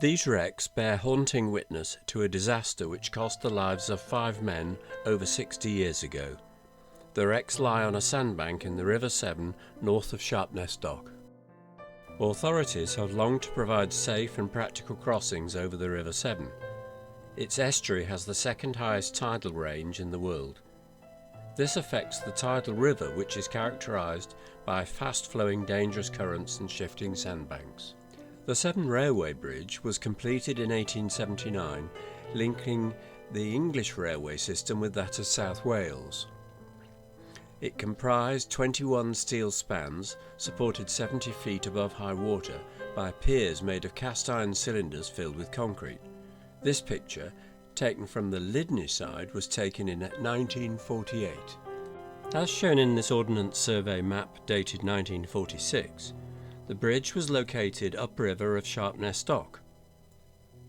These wrecks bear haunting witness to a disaster which cost the lives of 5 men over 60 years ago. The wrecks lie on a sandbank in the River Severn, north of Sharpness Dock. Authorities have longed to provide safe and practical crossings over the River Severn. Its estuary has the second highest tidal range in the world. This affects the tidal river, which is characterised by fast-flowing dangerous currents and shifting sandbanks. The Severn Railway Bridge was completed in 1879, linking the English railway system with that of South Wales. It comprised 21 steel spans, supported 70 feet above high water by piers made of cast iron cylinders filled with concrete. This picture, taken from the Lydney side, was taken in 1948. As shown in this Ordnance Survey map dated 1946, the bridge was located upriver of Sharpness Dock.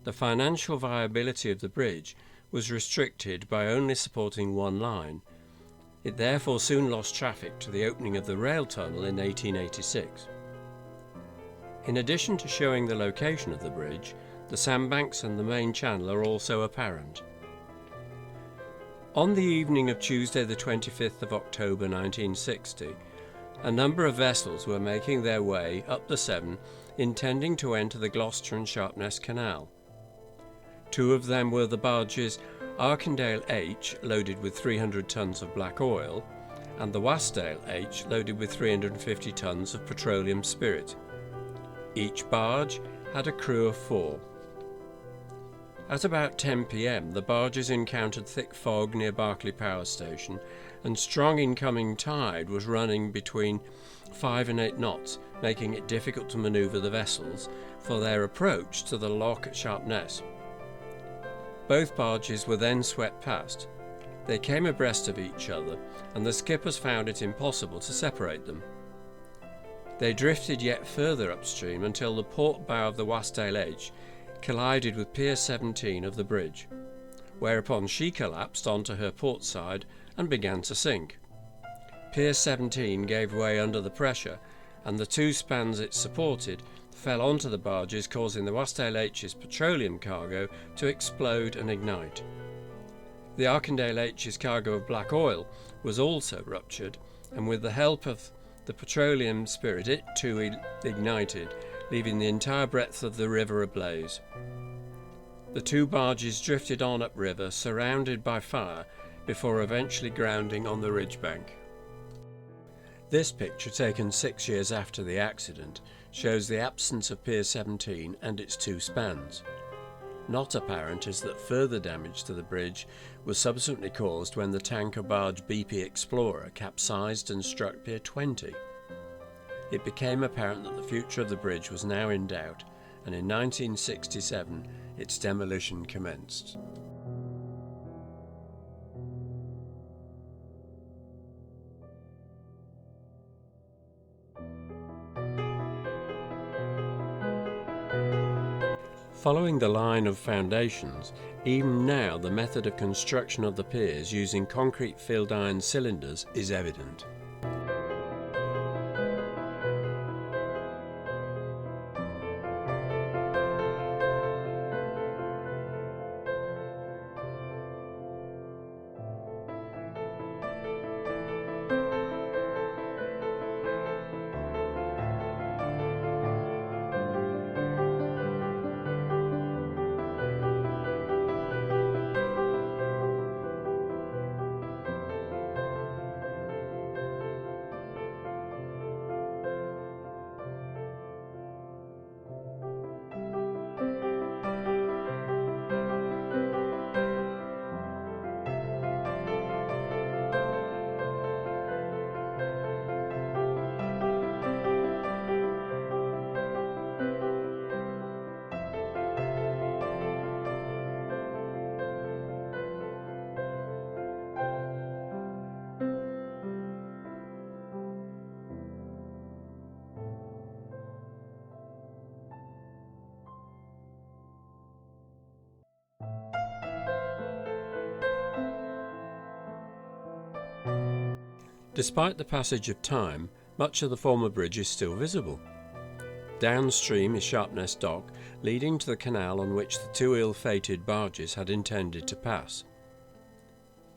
The financial viability of the bridge was restricted by only supporting one line. It therefore soon lost traffic to the opening of the rail tunnel in 1886. In addition to showing the location of the bridge, the sandbanks and the main channel are also apparent. On the evening of Tuesday the 25th of October 1960, a number of vessels were making their way up the Severn, intending to enter the Gloucester and Sharpness Canal. 2 of them were the barges Arkindale H, loaded with 300 tons of black oil, and the Wasdale H, loaded with 350 tons of petroleum spirit. Each barge had a crew of 4. At about 10 p.m, the barges encountered thick fog near Berkeley Power Station, and strong incoming tide was running between 5 and 8 knots, making it difficult to manoeuvre the vessels for their approach to the lock at Sharpness. Both barges were then swept past. They came abreast of each other, and the skippers found it impossible to separate them. They drifted yet further upstream until the port bow of the Wasdale H collided with Pier 17 of the bridge, whereupon she collapsed onto her port side and began to sink. Pier 17 gave way under the pressure, and the 2 spans it supported fell onto the barges, causing the Wasdale H's petroleum cargo to explode and ignite. The Arkindale H's cargo of black oil was also ruptured, and with the help of the petroleum spirit it too ignited, leaving the entire breadth of the river ablaze. The 2 barges drifted on upriver, surrounded by fire, before eventually grounding on the ridgebank. This picture, taken 6 years after the accident, shows the absence of Pier 17 and its 2 spans. Not apparent is that further damage to the bridge was subsequently caused when the tanker barge BP Explorer capsized and struck Pier 20. It became apparent that the future of the bridge was now in doubt, and in 1967 its demolition commenced. Following the line of foundations, even now the method of construction of the piers using concrete filled iron cylinders is evident. Despite the passage of time, much of the former bridge is still visible. Downstream is Sharpness Dock, leading to the canal on which the two ill-fated barges had intended to pass.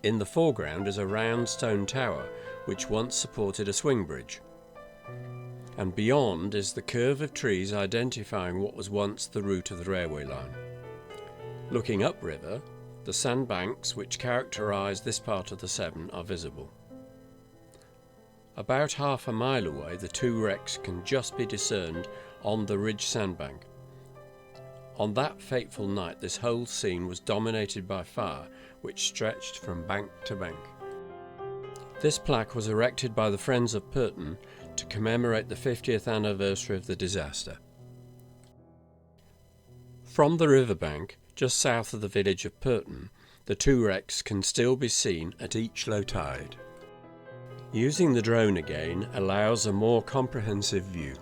In the foreground is a round stone tower, which once supported a swing bridge. And beyond is the curve of trees identifying what was once the route of the railway line. Looking upriver, the sandbanks which characterise this part of the Severn are visible. About half a mile away, the two wrecks can just be discerned on the ridge sandbank. On that fateful night, this whole scene was dominated by fire, which stretched from bank to bank. This plaque was erected by the Friends of Purton to commemorate the 50th anniversary of the disaster. From the riverbank, just south of the village of Purton, the two wrecks can still be seen at each low tide. Using the drone again allows a more comprehensive view.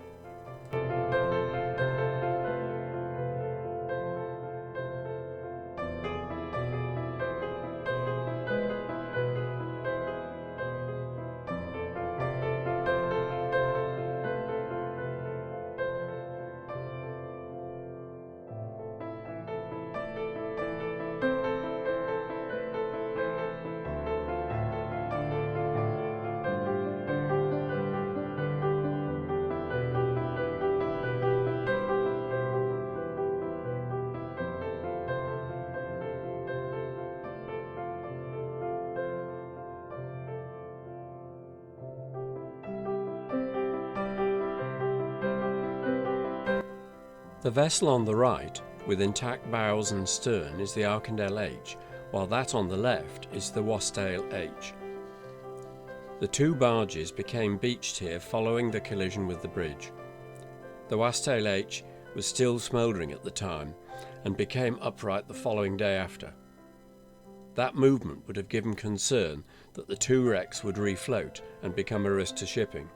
The vessel on the right, with intact bows and stern, is the Arkindale H, while that on the left is the Wasdale H. The two barges became beached here following the collision with the bridge. The Wasdale H was still smouldering at the time and became upright the following day after. That movement would have given concern that the two wrecks would refloat and become a risk to shipping.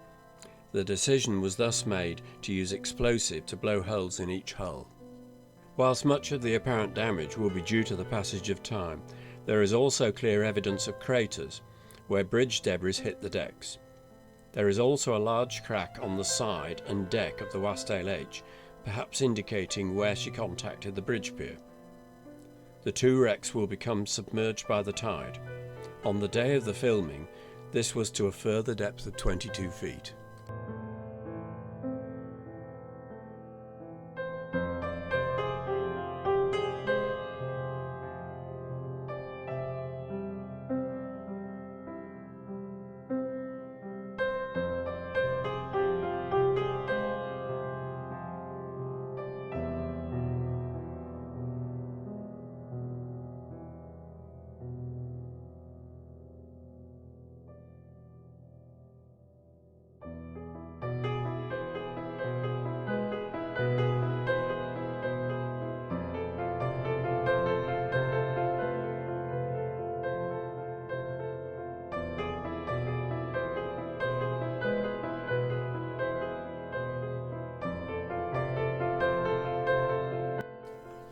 The decision was thus made to use explosive to blow holes in each hull. Whilst much of the apparent damage will be due to the passage of time, there is also clear evidence of craters, where bridge debris hit the decks. There is also a large crack on the side and deck of the Wasdale H, perhaps indicating where she contacted the bridge pier. The two wrecks will become submerged by the tide. On the day of the filming, this was to a further depth of 22 feet.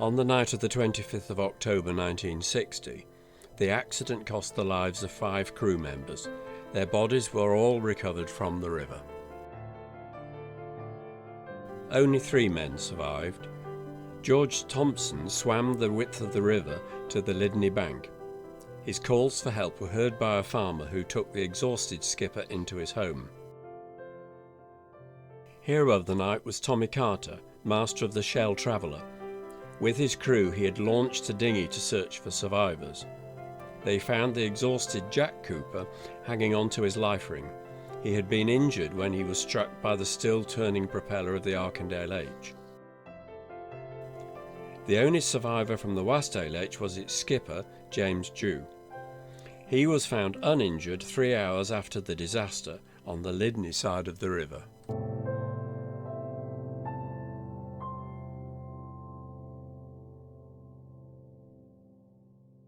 On the night of the 25th of October 1960, the accident cost the lives of 5 crew members. Their bodies were all recovered from the river. Only 3 men survived. George Thompson swam the width of the river to the Lydney bank. His calls for help were heard by a farmer who took the exhausted skipper into his home. Hero of the night was Tommy Carter, master of the Shell Traveller. With his crew, he had launched a dinghy to search for survivors. They found the exhausted Jack Cooper hanging onto his life ring. He had been injured when he was struck by the still-turning propeller of the Arkindale H. The only survivor from the Wasdale H was its skipper, James Dew. He was found uninjured 3 hours after the disaster on the Lydney side of the river.